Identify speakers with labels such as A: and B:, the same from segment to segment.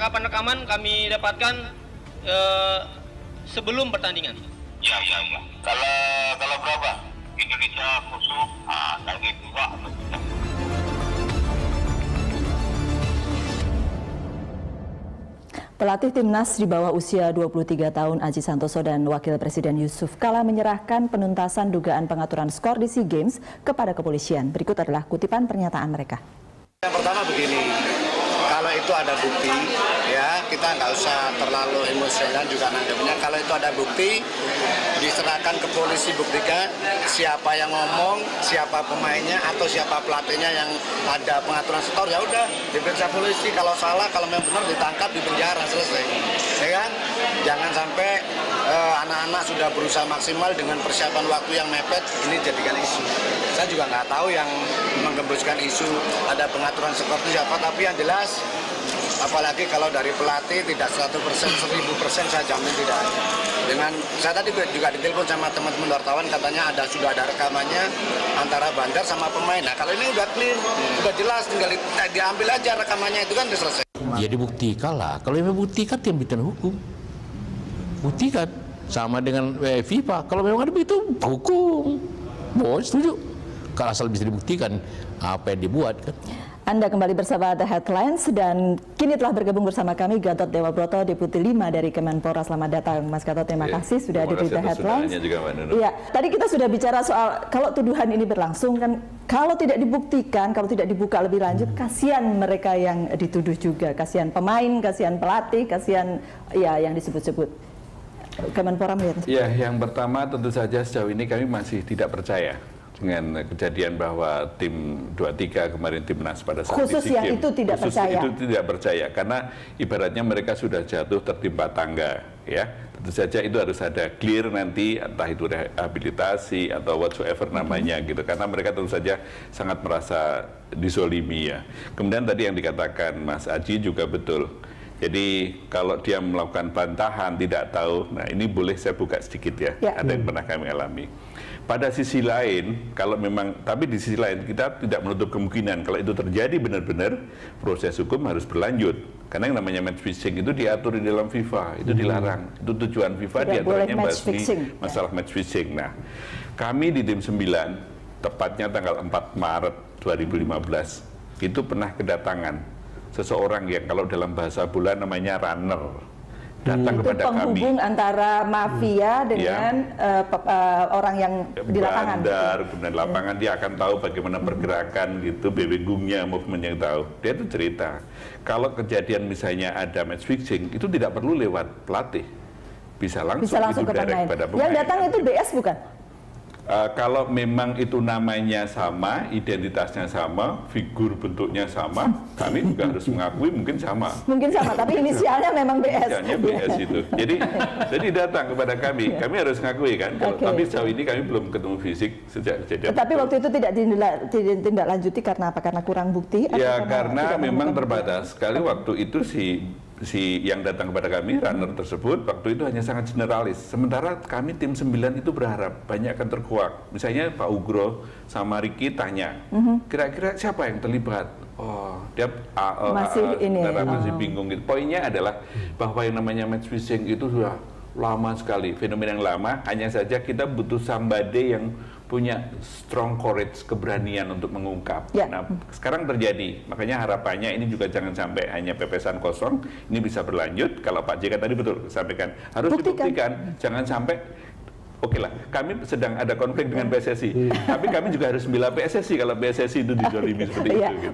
A: rekaman-rekaman kami dapatkan sebelum pertandingan.
B: Ya. Kalau berapa? Indonesia khusus, target juga.
C: Pelatih timnas di bawah usia 23 tahun Aji Santoso dan Wakil Presiden Yusuf Kala menyerahkan penuntasan dugaan pengaturan skor di SEA Games kepada kepolisian. Berikut adalah kutipan pernyataan mereka.
D: Yang pertama begini, kalau itu ada bukti, ya kita nggak usah terlalu emosional juga nanggapnya. Kalau itu ada bukti, diserahkan ke polisi, buktikan siapa yang ngomong, siapa pemainnya atau siapa pelatihnya yang ada pengaturan skor, ya udah diperiksa polisi. Kalau salah, kalau memang benar ditangkap, dipenjara, selesai. Ya kan? Jangan sampai anak-anak sudah berusaha maksimal dengan persiapan waktu yang mepet, ini jadikan isu. Saya juga nggak tahu yang menggembuskan isu ada pengaturan skor itu siapa, tapi yang jelas apalagi kalau dari pelatih tidak 100%, 1000% saya jamin tidak. Dengan saya tadi juga ditelepon sama teman-teman wartawan, katanya sudah ada rekamannya antara bandar sama pemain. Nah kalau ini udah clear, udah jelas, tinggal diambil aja rekamannya, itu kan udah selesai.
E: Ya dibuktikan lah, kalau memang buktikan yang bikin hukum, buktikan sama dengan FIFA. Kalau memang ada begitu hukum, boleh setuju. Kalau asal bisa dibuktikan apa yang dibuat kan.
C: Anda kembali bersama The Headlines dan kini telah bergabung bersama kami Gatot Dewa Broto, Deputi 5 dari Kemenpora. Selamat datang Mas Gatot, terima kasih sudah hadir di The Headlines. Iya, tadi kita sudah bicara soal kalau tuduhan ini berlangsung kan, kalau tidak dibuktikan, kalau tidak dibuka lebih lanjut, kasihan mereka yang dituduh juga, kasihan pemain, kasihan pelatih, kasihan ya yang disebut-sebut. Kemenpora melihat.
F: Ya, yang pertama tentu saja sejauh ini kami masih tidak percaya dengan kejadian bahwa tim 23 kemarin timnas pada saat
C: khusus yang itu tidak percaya.
F: Itu tidak percaya karena ibaratnya mereka sudah jatuh tertimpa tangga, ya. Tentu saja itu harus ada clear nanti, entah itu rehabilitasi atau whatsoever namanya gitu, karena mereka tentu saja sangat merasa disolimi ya. Kemudian tadi yang dikatakan Mas Aji juga betul. Jadi kalau dia melakukan bantahan tidak tahu, nah ini boleh saya buka sedikit ya. Ada yang pernah kami alami. Pada sisi lain, kalau memang, tapi di sisi lain kita tidak menutup kemungkinan kalau itu terjadi benar-benar proses hukum harus berlanjut. Karena yang namanya match fixing itu diatur di dalam FIFA, itu dilarang. Itu tujuan FIFA diantaranya masalah match fixing. Nah, kami di tim 9, tepatnya tanggal 4 Maret 2015, itu pernah kedatangan seseorang yang kalau dalam bahasa bola namanya runner. Datang kepada kami. Itu
C: penghubung antara mafia dengan orang yang di lapangan.
F: Bandar, kemudian lapangan dia akan tahu bagaimana pergerakan gitu, bebegungnya, movement yang tahu. Dia itu cerita, kalau kejadian misalnya ada match fixing, itu tidak perlu lewat pelatih. Bisa langsung
C: ke pemain.
F: Pada pemain.
C: Yang datang itu BS bukan?
F: Kalau memang itu namanya sama, identitasnya sama, figur bentuknya sama, kami juga harus mengakui mungkin sama.
C: Mungkin sama, tapi inisialnya memang BS.
F: Inisialnya BS itu. Jadi datang kepada kami harus mengakui kan. Tapi sejauh ini kami belum ketemu fisik sejak kejadian.
C: Tapi waktu itu tidak ditindaklanjuti karena apa? Karena kurang bukti?
F: Ya karena memang terbatas. Sekali waktu itu si yang datang kepada kami, runner tersebut, waktu itu hanya sangat generalis. Sementara kami tim 9 itu berharap banyak akan terkuak. Misalnya Pak Ugro sama Ricky tanya, kira-kira siapa yang terlibat? Oh, dia masih bingung gitu. Poinnya adalah bahwa yang namanya match fixing itu sudah lama sekali, fenomena yang lama. Hanya saja kita butuh somebody yang punya strong courage, keberanian untuk mengungkap. Nah, sekarang terjadi. Makanya harapannya ini juga jangan sampai hanya pepesan kosong, ini bisa berlanjut. Kalau Pak JK tadi betul sampaikan, harus dibuktikan. Jangan sampai, oke lah, kami sedang ada konflik dengan PSSI, tapi kami juga harus membela PSSI kalau PSSI itu dizalimi seperti itu. Gitu.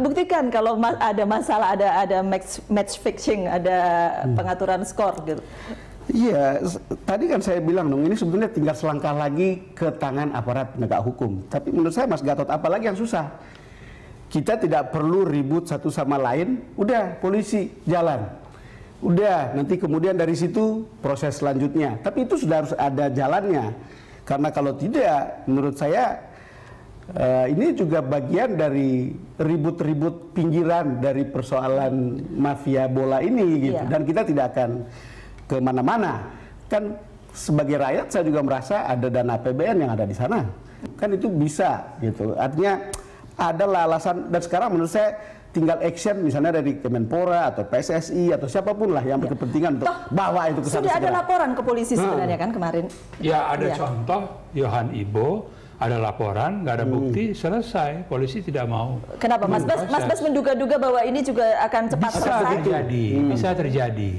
C: Buktikan kalau ada masalah, ada match fixing, ada pengaturan skor gitu.
G: Iya, tadi kan saya bilang dong, ini sebenarnya tinggal selangkah lagi ke tangan aparat penegak hukum. Tapi menurut saya Mas Gatot, apalagi yang susah? Kita tidak perlu ribut satu sama lain, udah polisi jalan. Udah, nanti kemudian dari situ proses selanjutnya. Tapi itu sudah harus ada jalannya. Karena kalau tidak, menurut saya ini juga bagian dari ribut-ribut pinggiran dari persoalan mafia bola ini gitu. Dan kita tidak akan kemana-mana. Kan sebagai rakyat saya juga merasa ada dana APBN yang ada di sana. Kan itu bisa gitu. Artinya adalah alasan, dan sekarang menurut saya tinggal action misalnya dari Kemenpora atau PSSI atau siapapun lah yang berkepentingan untuk bawa itu ke sana.
C: Sudah ada laporan ke polisi sebenarnya kan kemarin?
H: Ya ada contoh Yohan Ibo, ada laporan, nggak ada bukti, selesai, polisi tidak mau.
C: Kenapa Mas Bas menduga-duga bahwa ini juga akan cepat selesai?
H: Bisa terjadi.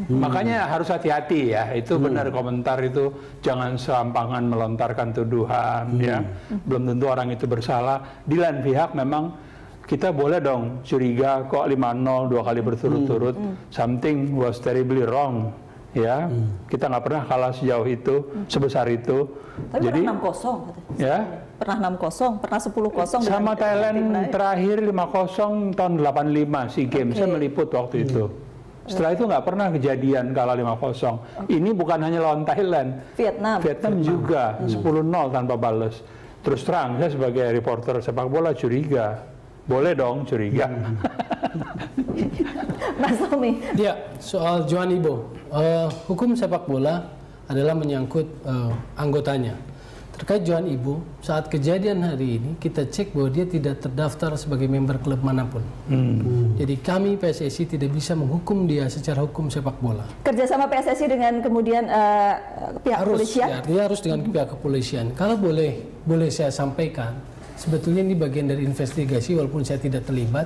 H: Makanya harus hati-hati ya, itu benar komentar itu, jangan serampangan melontarkan tuduhan ya. Belum tentu orang itu bersalah. Di lain pihak memang kita boleh dong curiga kok 5-0 2 kali berturut-turut, something was terribly wrong ya. Kita nggak pernah kalah sejauh itu, sebesar itu.
C: Tapi
H: jadi
C: pernah 6-0
H: ya.
C: Pernah 6-0, pernah 10-0
H: sama Thailand terakhir 5-0 tahun 85 SEA Games. Saya meliput waktu itu. Setelah itu nggak pernah kejadian kalah 5-0. Ini bukan hanya lawan Thailand, Vietnam juga 10-0 tanpa balas. Terus terang saya sebagai reporter sepak bola curiga. Boleh dong curiga.
C: Mas Tommy.
I: Ya, soal Yohan Ibo, hukum sepak bola adalah menyangkut anggotanya. Terkait Yohan Ibo, saat kejadian hari ini kita cek bahwa dia tidak terdaftar sebagai member klub manapun. Jadi kami PSSI tidak bisa menghukum dia secara hukum sepak bola.
C: Kerjasama PSSI dengan kemudian pihak kepolisian?
I: Ya, dia harus dengan pihak kepolisian. Kalau boleh saya sampaikan, sebetulnya ini bagian dari investigasi walaupun saya tidak terlibat,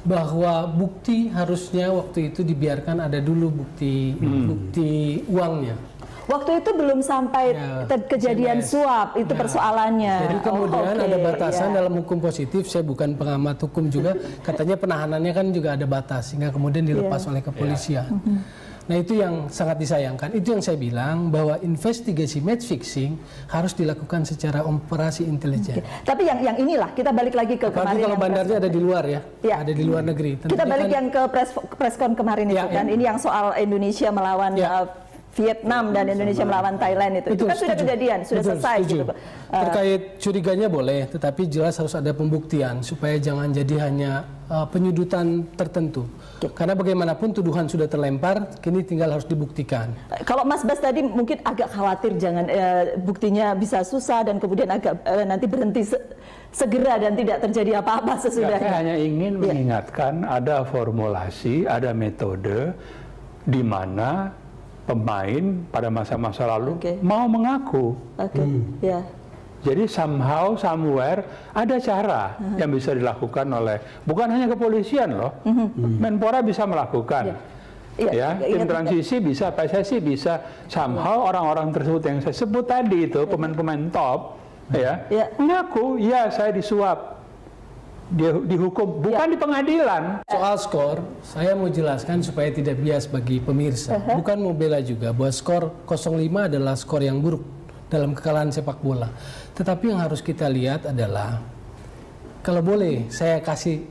I: bahwa bukti harusnya waktu itu dibiarkan ada dulu bukti uangnya.
C: Waktu itu belum sampai kejadian suap, itu persoalannya.
I: Jadi kemudian ada batasan dalam hukum positif, saya bukan pengamat hukum juga, katanya penahanannya kan juga ada batas, sehingga kemudian dilepas oleh kepolisian. Nah itu yang sangat disayangkan, itu yang saya bilang bahwa investigasi match fixing harus dilakukan secara operasi intelijen.
C: Tapi yang inilah, kita balik lagi ke kemarin.
I: Apalagi kalau bandarnya ada di luar ya, ada di luar negeri.
C: Kita balik yang ke preskon kemarin itu kan, ini yang soal Indonesia melawan Vietnam dan Indonesia melawan Thailand itu kan sudah kejadian, sudah selesai gitu.
I: Terkait curiganya boleh, tetapi jelas harus ada pembuktian supaya jangan jadi hanya penyudutan tertentu. Karena bagaimanapun tuduhan sudah terlempar, kini tinggal harus dibuktikan.
C: Kalau Mas Bas tadi mungkin agak khawatir jangan buktinya bisa susah dan kemudian agak nanti berhenti segera dan tidak terjadi apa-apa sesudahnya.
H: Saya hanya ingin mengingatkan ada formulasi, ada metode di mana pemain pada masa-masa lalu mau mengaku. Jadi somehow, somewhere ada cara yang bisa dilakukan oleh bukan hanya kepolisian loh, Menpora bisa melakukan, tim transisi bisa, PSSI bisa, somehow orang-orang tersebut yang saya sebut tadi itu pemain-pemain top, mengaku saya disuap. Dihukum, bukan di pengadilan.
I: Soal skor, saya mau jelaskan supaya tidak bias bagi pemirsa. Bukan mau bela juga bahwa skor 0-5 adalah skor yang buruk dalam kekalahan sepak bola. Tetapi yang harus kita lihat adalah, kalau boleh saya kasih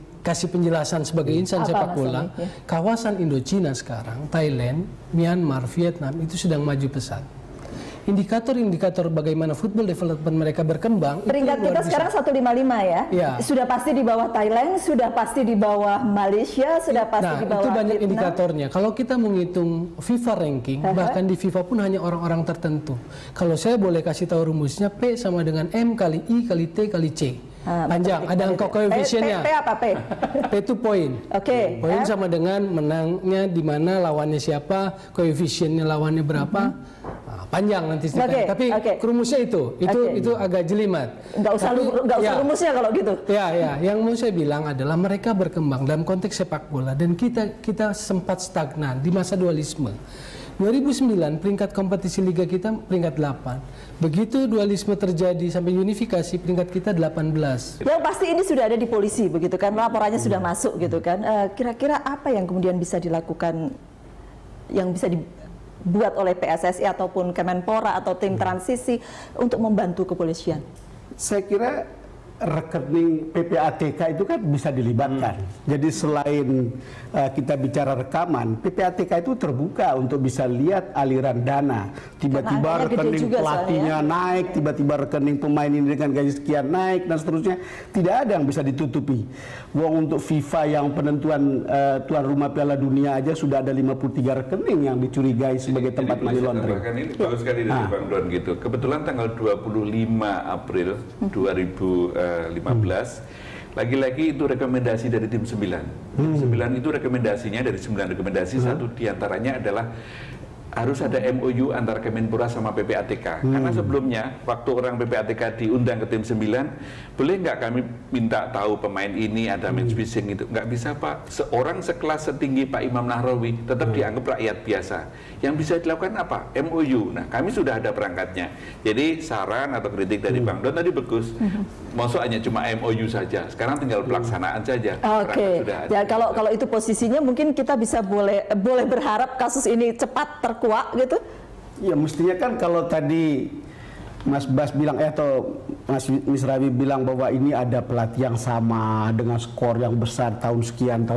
I: penjelasan sebagai insan sepak bola, kawasan Indochina sekarang, Thailand, Myanmar, Vietnam itu sedang maju pesat. Indikator-indikator bagaimana football development mereka berkembang.
C: Peringkat kita sekarang 155 ya. Sudah pasti di bawah Thailand, sudah pasti di bawah Malaysia, sudah pasti di bawah
I: itu banyak
C: Vietnam.
I: indikatornya. Kalau kita menghitung FIFA ranking, bahkan di FIFA pun hanya orang-orang tertentu. Kalau saya boleh kasih tahu rumusnya, P sama dengan M kali I kali T kali C. Panjang, ada angka koefisiennya.
C: P apa P?
I: P itu poin. Poin sama dengan menangnya di mana, lawannya siapa, koefisiennya lawannya berapa. Panjang nanti tapi rumusnya itu agak jelimat.
C: Nggak usah rumusnya kalau gitu.
I: Yang mau saya bilang adalah mereka berkembang dalam konteks sepak bola dan kita sempat stagnan di masa dualisme. 2009 peringkat kompetisi liga kita peringkat 8. Begitu dualisme terjadi sampai unifikasi peringkat kita 18.
C: Yang pasti ini sudah ada di polisi begitu kan, laporannya sudah masuk gitu kan. Kira-kira apa yang kemudian bisa dilakukan, yang bisa dibuat oleh PSSI ataupun Kemenpora atau tim transisi untuk membantu kepolisian?
G: Saya kira rekening PPATK itu kan bisa dilibatkan. Jadi selain kita bicara rekaman, PPATK itu terbuka untuk bisa lihat aliran dana. Tiba-tiba rekening pelatihnya naik, tiba-tiba rekening pemain ini dengan gaji sekian naik, dan seterusnya. Tidak ada yang bisa ditutupi. Wong untuk FIFA yang penentuan tuan rumah Piala Dunia aja sudah ada 53 rekening yang dicurigai sebagai tempat money laundering.
F: Ini bagus sekali dari Bang Don gitu. Kebetulan tanggal 25 April 2015 Lagi-lagi itu rekomendasi dari tim 9. Tim 9 itu rekomendasinya dari 9 rekomendasi, satu diantaranya adalah harus ada MOU antara Kemenpora sama PPATK. Karena sebelumnya, waktu orang PPATK diundang ke tim 9, boleh nggak kami minta tahu pemain ini ada match fixing itu? Nggak bisa Pak. Seorang sekelas setinggi Pak Imam Nahrawi tetap dianggap rakyat biasa. Yang bisa dilakukan apa? MOU. Nah, kami sudah ada perangkatnya. Jadi saran atau kritik dari Bang Don tadi bagus. Maksud hanya cuma MOU saja. Sekarang tinggal pelaksanaan saja.
C: Oke. Ya kalau itu posisinya mungkin kita bisa boleh berharap kasus ini cepat terkuak gitu.
G: Ya mestinya kan kalau tadi Mas Bas bilang atau Mas Misrawi bilang bahwa ini ada pelatih yang sama dengan skor yang besar tahun sekian.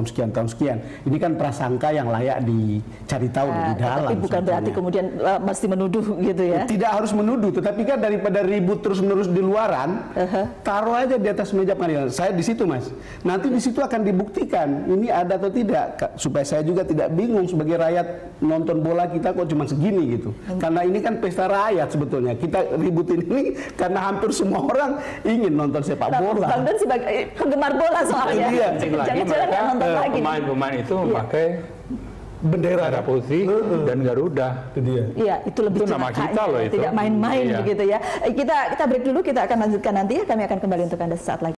G: Ini kan prasangka yang layak dicari tahu di dalam.
C: Tapi bukan berarti kemudian mesti menuduh gitu ya.
G: Tidak harus menuduh, tetapi kan daripada ribut terus-menerus di luaran, taruh aja di atas meja pengadilan. Saya di situ Mas. Nanti di situ akan dibuktikan ini ada atau tidak, supaya saya juga tidak bingung sebagai rakyat nonton bola kita kok cuma segini gitu. Karena ini kan pesta rakyat sebetulnya. Kita ributin ini karena hampir semua orang ingin nonton sepak bola.
C: Bang Don sebagai penggemar bola soalnya.
G: Iya.
C: Jangan-jangan nonton lagi.
H: Pemain-pemain itu memakai bendera merah putih dan Garuda. Itu dia.
C: Iya, itu lebih
H: itu nama kita loh itu.
C: Tidak main-main begitu ya. Kita break dulu, kita akan lanjutkan nanti ya. Kami akan kembali untuk Anda sesaat lagi.